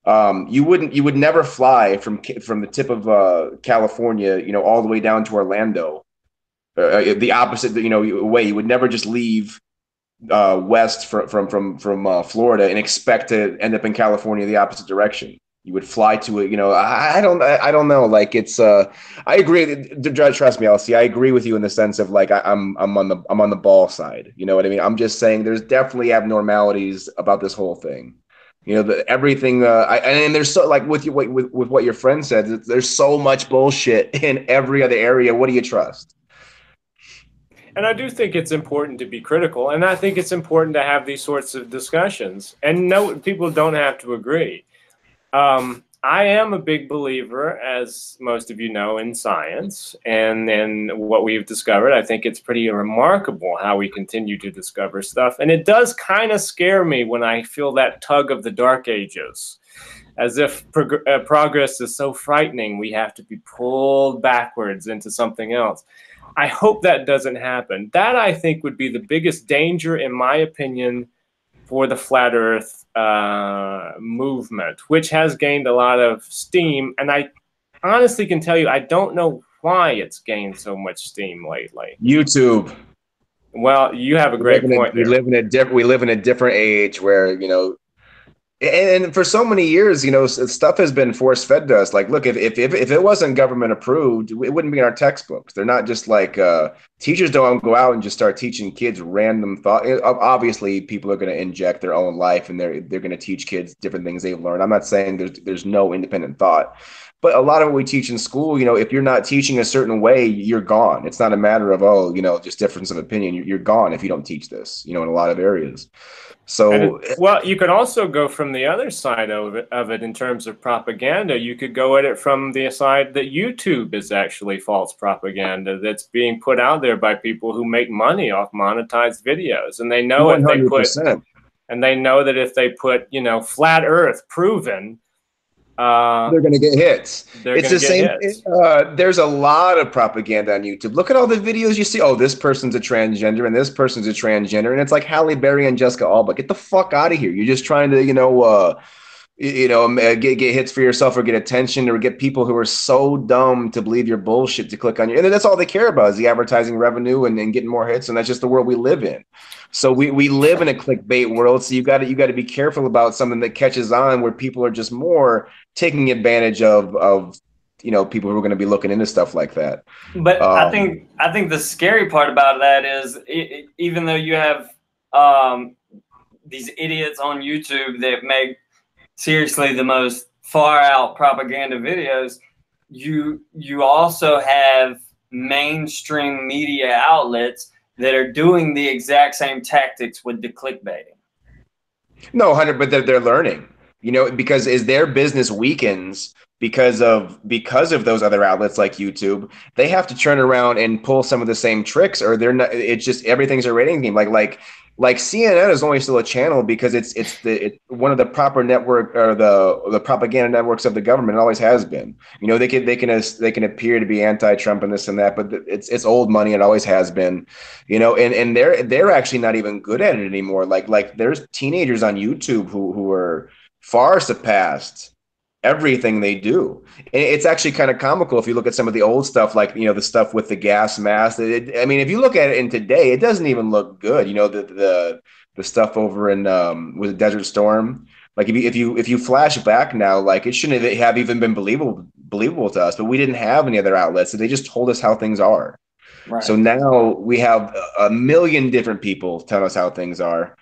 You would never fly from the tip of California, all the way down to Orlando. The opposite, way. You would never just leave west from Florida and expect to end up in California the opposite direction. You would fly to it. I don't know. Like I agree. Trust me, LC. I agree with you in the sense of like I'm on the ball side. You know what I mean? I'm just saying there's definitely abnormalities about this whole thing. Everything. And there's so like with what your friend said. There's so much bullshit in every other area. What do you trust? And I do think it's important to be critical, and I think it's important to have these sorts of discussions. And no, people don't have to agree. I am a big believer, as most of you know, in science and in what we've discovered. I think it's pretty remarkable how we continue to discover stuff. And it does kind of scare me when I feel that tug of the dark ages, as if progress is so frightening we have to be pulled backwards into something else. I hope that doesn't happen. That, I think, would be the biggest danger, in my opinion, for the flat Earth movement, which has gained a lot of steam. And I honestly can tell you, I don't know why it's gained so much steam lately. YouTube. Well, you have a great point there. We live in a different age where, and for so many years, stuff has been force fed to us. Like, look, if it wasn't government approved, it wouldn't be in our textbooks. They're not just like teachers don't go out and just start teaching kids random thought. Obviously, people are going to inject their own life, and they're going to teach kids different things they've learned. I'm not saying there's no independent thought, but a lot of what we teach in school, if you're not teaching a certain way, you're gone. It's not a matter of just difference of opinion. You're gone if you don't teach this. In a lot of areas. So, well, you could also go from the other side of it in terms of propaganda. You could go at it from the side that YouTube is actually false propaganda that's being put out there by people who make money off monetized videos, and they know 100%. They know that if they put flat Earth proven, they're going to get hits. It's the same. There's a lot of propaganda on YouTube. Look at all the videos you see. Oh, this person's a transgender and this person's a transgender, and it's like Halle Berry and Jessica Alba. Get the fuck out of here! You're just trying to, get hits for yourself or get attention or get people who are so dumb to believe your bullshit to click on you. And that's all they care about is the advertising revenue and getting more hits. And that's just the world we live in. So we live in a clickbait world. So you got to be careful about something that catches on where people are just more taking advantage of people who are going to be looking into stuff like that. But I think the scary part about that is even though you have these idiots on YouTube that make seriously the most far out propaganda videos, you also have mainstream media outlets that are doing the exact same tactics with the clickbaiting. No, 100, but they're learning, because as their business weakens because of those other outlets like YouTube, they have to turn around and pull some of the same tricks, or they're not. It's just everything's a rating game. Like CNN is only still a channel because it's one of the proper network or the propaganda networks of the government. It always has been. They can appear to be anti-Trump and this and that, but it's old money. It always has been. And they're actually not even good at it anymore. Like there's teenagers on YouTube who are far surpassed everything they do. And it's actually kind of comical if you look at some of the old stuff, like the stuff with the gas mask. If you look at it in today, it doesn't even look good. The stuff over in with Desert Storm. Like if you flash back now, like it shouldn't have even been believable to us, but we didn't have any other outlets, so they just told us how things are. Right. So now we have a million different people telling us how things are.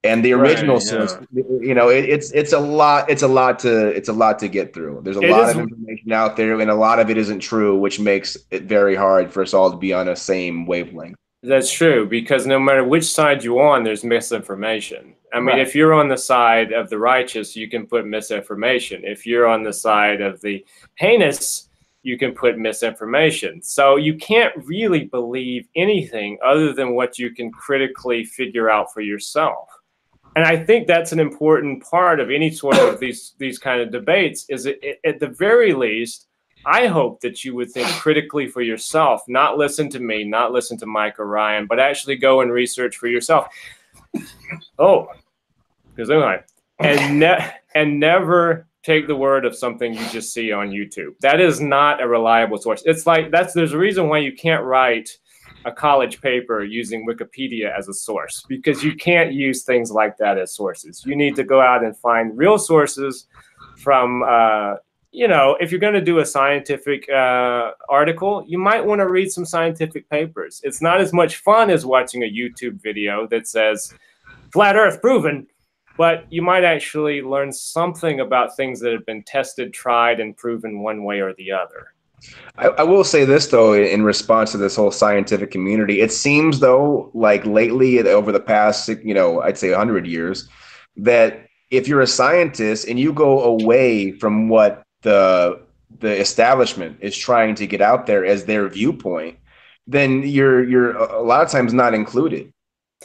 And the original source, it's a lot to get through. There's a lot of information out there, and a lot of it isn't true, which makes it very hard for us all to be on a same wavelength. That's true, because no matter which side you're on, there's misinformation. I mean, if you're on the side of the righteous, you can put misinformation. If you're on the side of the heinous, you can put misinformation. So you can't really believe anything other than what you can critically figure out for yourself. And I think that's an important part of any sort of these kind of debates, is at the very least, I hope that you would think critically for yourself, not listen to me, not listen to Mike or Ryan, but actually go and research for yourself. Oh, because anyway, and never take the word of something you just see on YouTube. That is not a reliable source. It's like there's a reason why you can't write a college paper using Wikipedia as a source, because you can't use things like that as sources. You need to go out and find real sources from, you know, if you're going to do a scientific article, you might want to read some scientific papers. It's not as much fun as watching a YouTube video that says flat Earth proven, but you might actually learn something about things that have been tested, tried, and proven one way or the other. I will say this, though, in response to this whole scientific community, it seems, though, like lately, over the past, you know, I'd say 100 years, that if you're a scientist and you go away from what the establishment is trying to get out there as their viewpoint, then you're a lot of times not included.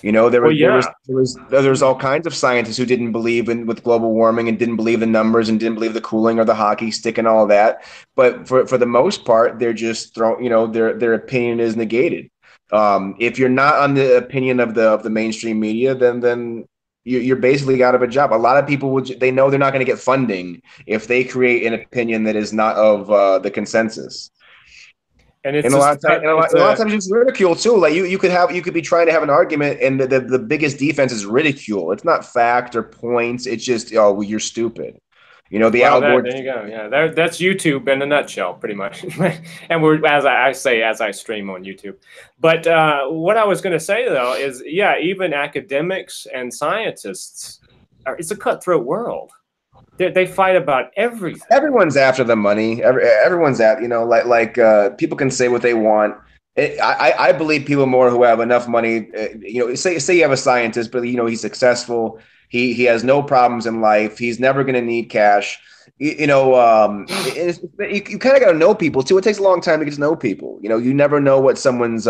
You know, there was all kinds of scientists who didn't believe with global warming and didn't believe the numbers and didn't believe the cooling or the hockey stick and all that. But for the most part, they're just you know, their opinion is negated. If you're not on the opinion of the mainstream media, then you're basically out of a job. A lot of people they know they're not going to get funding if they create an opinion that is not of the consensus. And it's a lot of times it's ridicule too. Like you could be trying to have an argument, and the biggest defense is ridicule. It's not fact or points. It's just, oh, well, you're stupid. You know, there you go. Yeah, that's YouTube in a nutshell, pretty much. And we're, as I stream on YouTube. But what I was going to say though is, yeah, even academics and scientists, it's a cutthroat world. They fight about everything. Everyone's after the money. Everyone's at, you know, like people can say what they want. I believe people more who have enough money. You know, say you have a scientist, but you know he's successful. He has no problems in life. He's never going to need cash. You know, you kind of got to know people too. It takes a long time to get to know people. You know, you never know what someone's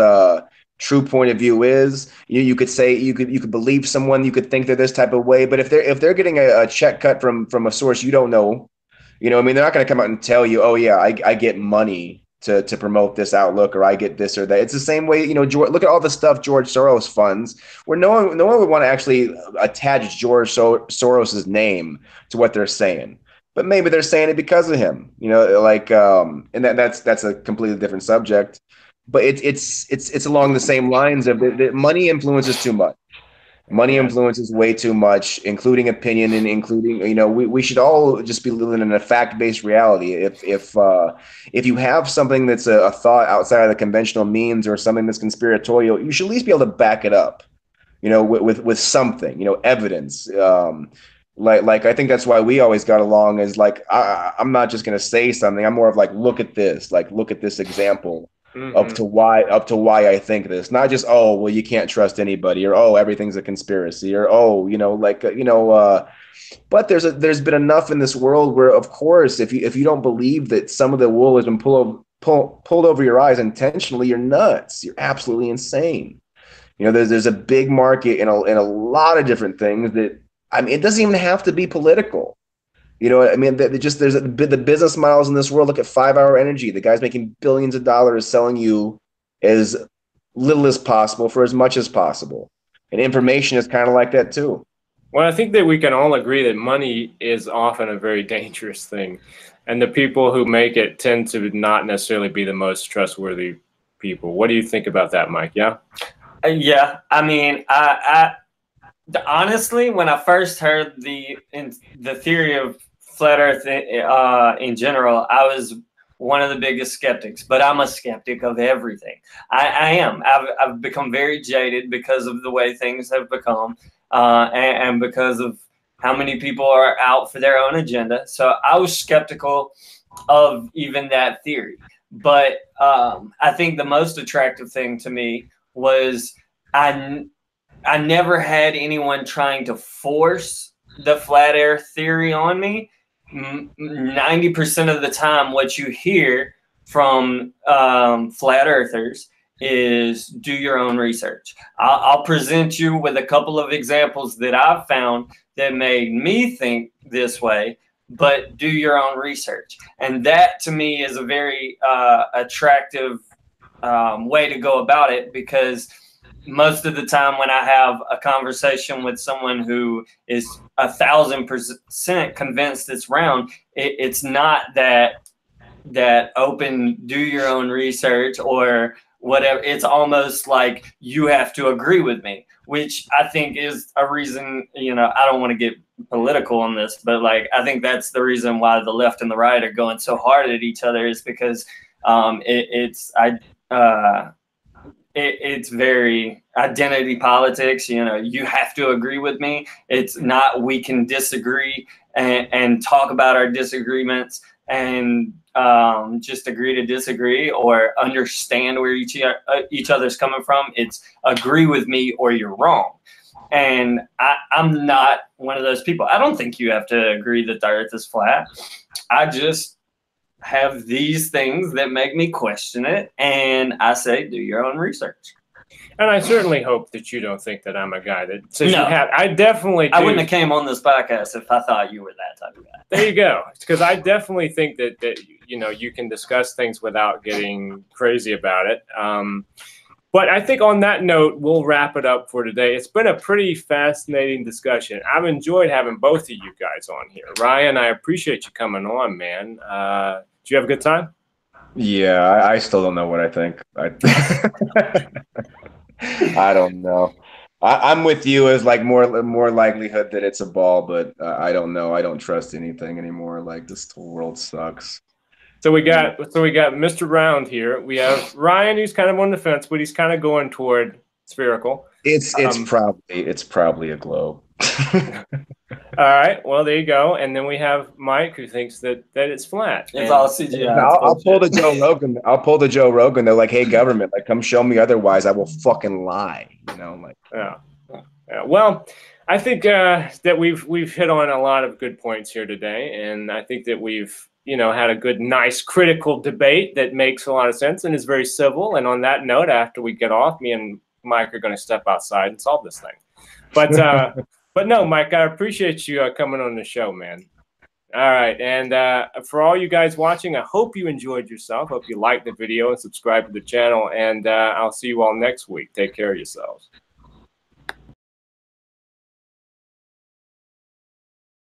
true point of view is. You could say you could believe someone, you could think they're this type of way, but if they're getting a check cut from a source you don't know, you know, I mean, they're not going to come out and tell you, oh yeah, I get money to promote this outlook, or I get this or that. It's the same way, you know, look at all the stuff George Soros funds, where no one would want to actually attach George Soros's name to what they're saying, but maybe they're saying it because of him, you know, like and that's a completely different subject. But it's along the same lines of the money influences too much. Money influences way too much, including opinion and including, you know, we should all just be living in a fact-based reality. If you have something that's a thought outside of the conventional means, or something that's conspiratorial, you should at least be able to back it up, you know, with something, you know, evidence. Like I think that's why we always got along, is like, I'm not just going to say something. I'm more of like, look at this example. Up to why I think this, not just, oh, well, you can't trust anybody, or oh, everything's a conspiracy, or oh, you know, like you know, but there's been enough in this world where, of course, if you don't believe that some of the wool has been pulled over your eyes intentionally, you're nuts. You're absolutely insane. You know, there's a big market in a lot of different things that, I mean, it doesn't even have to be political. You know, I mean, there's the business models in this world. Look at 5 Hour Energy. The guy's making billions of dollars selling you as little as possible for as much as possible. And information is kind of like that too. Well, I think that we can all agree that money is often a very dangerous thing. And the people who make it tend to not necessarily be the most trustworthy people. What do you think about that, Mike? Yeah? Yeah. I mean, honestly, when I first heard the theory of flat Earth in general, I was one of the biggest skeptics. But I'm a skeptic of everything. I am. I've become very jaded because of the way things have become, and because of how many people are out for their own agenda. So I was skeptical of even that theory. But I think the most attractive thing to me was I never had anyone trying to force the flat Earth theory on me. 90% of the time, what you hear from flat earthers is do your own research. I'll present you with a couple of examples that I've found that made me think this way, but do your own research. And that to me is a very attractive way to go about it, because most of the time when I have a conversation with someone who is 1,000% convinced it's round, it's not that open, do your own research or whatever. It's almost like you have to agree with me, which I think is a reason, you know, I don't want to get political on this, but like, I think that's the reason why the left and the right are going so hard at each other, is because it's very identity politics. You know, you have to agree with me. It's not, we can disagree and talk about our disagreements and just agree to disagree or understand where each other's coming from. It's agree with me or you're wrong. And I'm not one of those people. I don't think you have to agree that the earth is flat. I just have these things that make me question it. And I say, do your own research. And I certainly hope that you don't think that I'm a guy that says No. you have. I definitely do. I wouldn't have came on this podcast if I thought you were that type of guy. There you go. Because I definitely think that you know, you can discuss things without getting crazy about it. But I think on that note, we'll wrap it up for today. It's been a pretty fascinating discussion. I've enjoyed having both of you guys on here. Ryan, I appreciate you coming on, man. Did you have a good time? Yeah, I still don't know what I think. I don't know. I'm with you as like more likelihood that it's a ball, but I don't know. I don't trust anything anymore. Like, this whole world sucks. So we got Mr. Round here. We have Ryan, who's kind of on the fence, but he's kind of going toward spherical. It's probably a globe. All right. Well, there you go. And then we have Mike, who thinks that it's flat. It's all CGI. I'll pull the Joe Rogan. I'll pull the Joe Rogan. They're like, hey, government, like, come show me otherwise. I will fucking lie. You know, like. Yeah. Well, I think that we've hit on a lot of good points here today, and I think that we've, you know, had a good, nice, critical debate that makes a lot of sense and is very civil. And on that note, after we get off, me and Mike are going to step outside and solve this thing. But no, Mike, I appreciate you coming on the show, man. All right. And for all you guys watching, I hope you enjoyed yourself. Hope you liked the video and subscribe to the channel. And I'll see you all next week. Take care of yourselves.